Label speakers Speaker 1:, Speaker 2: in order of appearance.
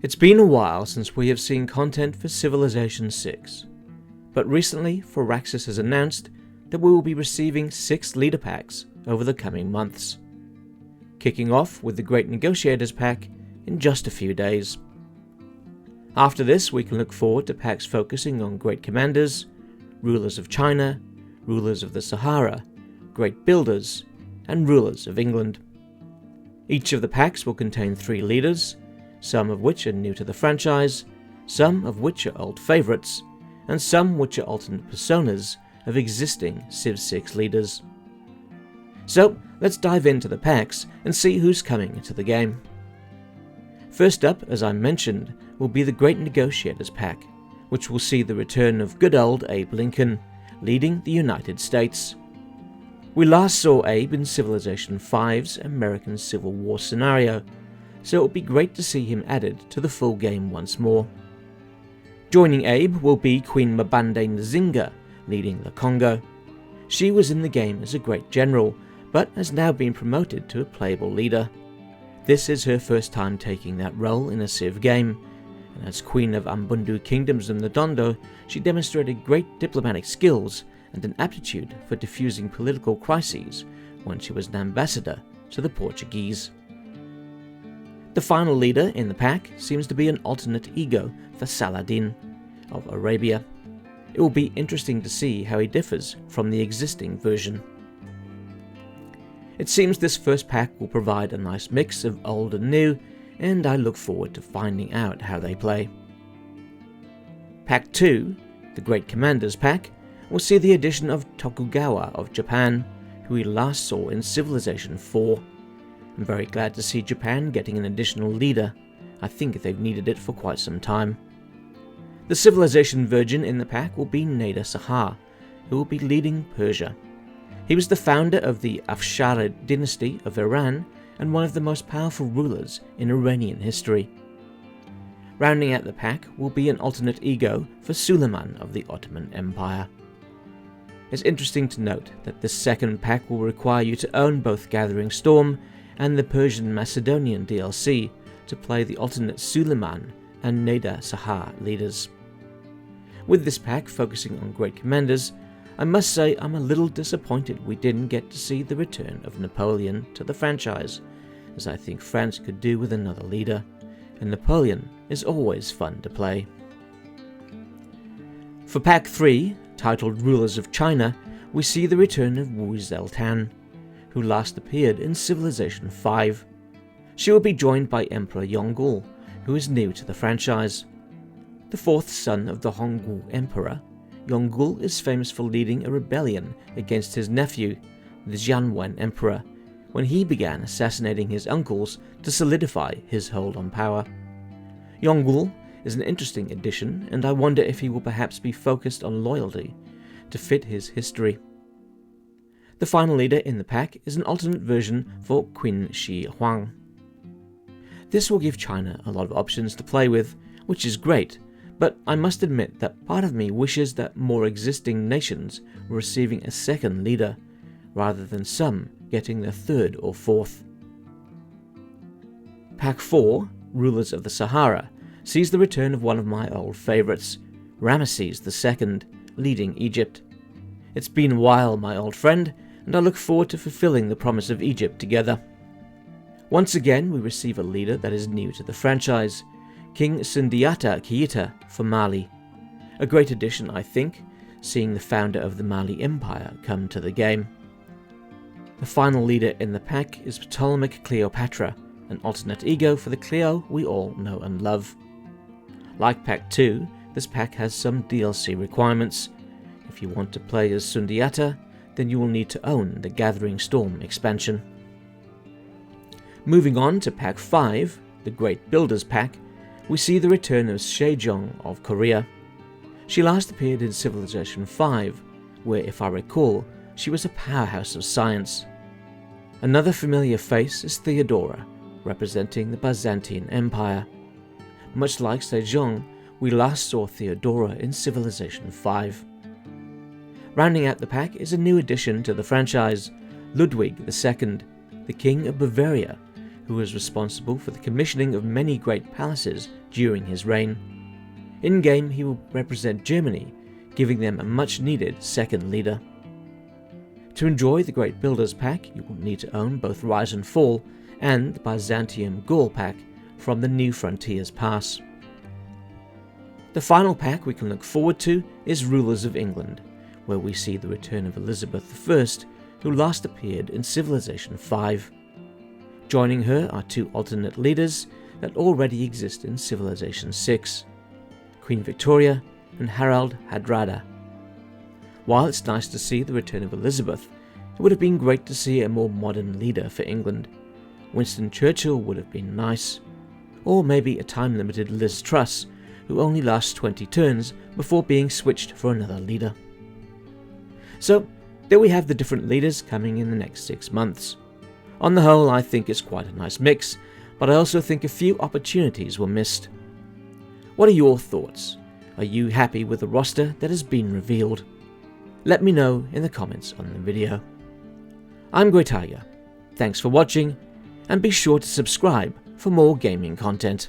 Speaker 1: It's been a while since we have seen content for Civilization 6, but recently Firaxis has announced that we will be receiving 6 leader packs over the coming months, kicking off with the Great Negotiators pack in just a few days. After this, we can look forward to packs focusing on Great Commanders, Rulers of China, Rulers of the Sahara, Great Builders, and Rulers of England. Each of the packs will contain 3 leaders, some of which are new to the franchise, some of which are old favourites, and some which are alternate personas of existing Civ 6 leaders. So let's dive into the packs and see who's coming into the game. First up, as I mentioned, will be the Great Negotiators pack, which will see the return of good old Abe Lincoln, leading the United States. We last saw Abe in Civilization V's American Civil War scenario, so it will be great to see him added to the full game once more. Joining Abe will be Queen Mbande Nzinga, leading the Congo. She was in the game as a great general, but has now been promoted to a playable leader. This is her first time taking that role in a Civ game, and as Queen of Ambundu Kingdoms and Ndondo, she demonstrated great diplomatic skills and an aptitude for diffusing political crises when she was an ambassador to the Portuguese. The final leader in the pack seems to be an alternate ego for Saladin of Arabia. It will be interesting to see how he differs from the existing version. It seems this first pack will provide a nice mix of old and new, and I look forward to finding out how they play. Pack 2, the Great Commanders pack, will see the addition of Tokugawa of Japan, who we last saw in Civilization 4. I'm very glad to see Japan getting an additional leader. I think they've needed it for quite some time. The Civilization Virgin in the pack will be Nader Sahar, who will be leading Persia. He was the founder of the Afsharid dynasty of Iran and one of the most powerful rulers in Iranian history. Rounding out the pack will be an alternate ego for Suleiman of the Ottoman Empire. It's interesting to note that this second pack will require you to own both Gathering Storm and the Persian Macedonian DLC to play the alternate Suleiman and Nader Sahar leaders. With this pack focusing on Great Commanders, I must say I'm a little disappointed we didn't get to see the return of Napoleon to the franchise, as I think France could do with another leader, and Napoleon is always fun to play. For Pack 3, titled Rulers of China, we see the return of Wu Zeltan, who last appeared in Civilization 5. She will be joined by Emperor Yonggul, who is new to the franchise. The 4th son of the Hongwu Emperor, Yonggul is famous for leading a rebellion against his nephew, the Jianwen Emperor, when he began assassinating his uncles to solidify his hold on power. Yonggul is an interesting addition, and I wonder if he will perhaps be focused on loyalty to fit his history. The final leader in the pack is an alternate version for Qin Shi Huang. This will give China a lot of options to play with, which is great, but I must admit that part of me wishes that more existing nations were receiving a second leader, rather than some getting their 3rd or 4th. Pack 4, Rulers of the Sahara, sees the return of one of my old favourites, Ramesses II, leading Egypt. It's been a while, my old friend, and I look forward to fulfilling the promise of Egypt together. Once again, we receive a leader that is new to the franchise, King Sundiata Keita for Mali. A great addition, I think, seeing the founder of the Mali Empire come to the game. The final leader in the pack is Ptolemaic Cleopatra, an alternate ego for the Cleo we all know and love. Like Pack 2, this pack has some DLC requirements. If you want to play as Sundiata, then you will need to own the Gathering Storm expansion. Moving on to Pack 5, the Great Builders pack, we see the return of Sejong of Korea. She last appeared in Civilization 5, where, if I recall, she was a powerhouse of science. Another familiar face is Theodora, representing the Byzantine Empire. Much like Sejong, we last saw Theodora in Civilization 5. Rounding out the pack is a new addition to the franchise, Ludwig II, the King of Bavaria, who was responsible for the commissioning of many great palaces during his reign. In-game, he will represent Germany, giving them a much-needed second leader. To enjoy the Great Builders pack, you will need to own both Rise and Fall and the Byzantium Gaul pack from the New Frontiers Pass. The final pack we can look forward to is Rulers of England, where we see the return of Elizabeth I, who last appeared in Civilization V. Joining her are two alternate leaders that already exist in Civilization VI, Queen Victoria and Harald Hardrada. While it's nice to see the return of Elizabeth, it would have been great to see a more modern leader for England. Winston Churchill would have been nice, or maybe a time-limited Liz Truss, who only lasts 20 turns before being switched for another leader. So, there we have the different leaders coming in the next 6 months. On the whole, I think it's quite a nice mix, but I also think a few opportunities were missed. What are your thoughts? Are you happy with the roster that has been revealed? Let me know in the comments on the video. I'm Grey Tiger. Thanks for watching, and be sure to subscribe for more gaming content.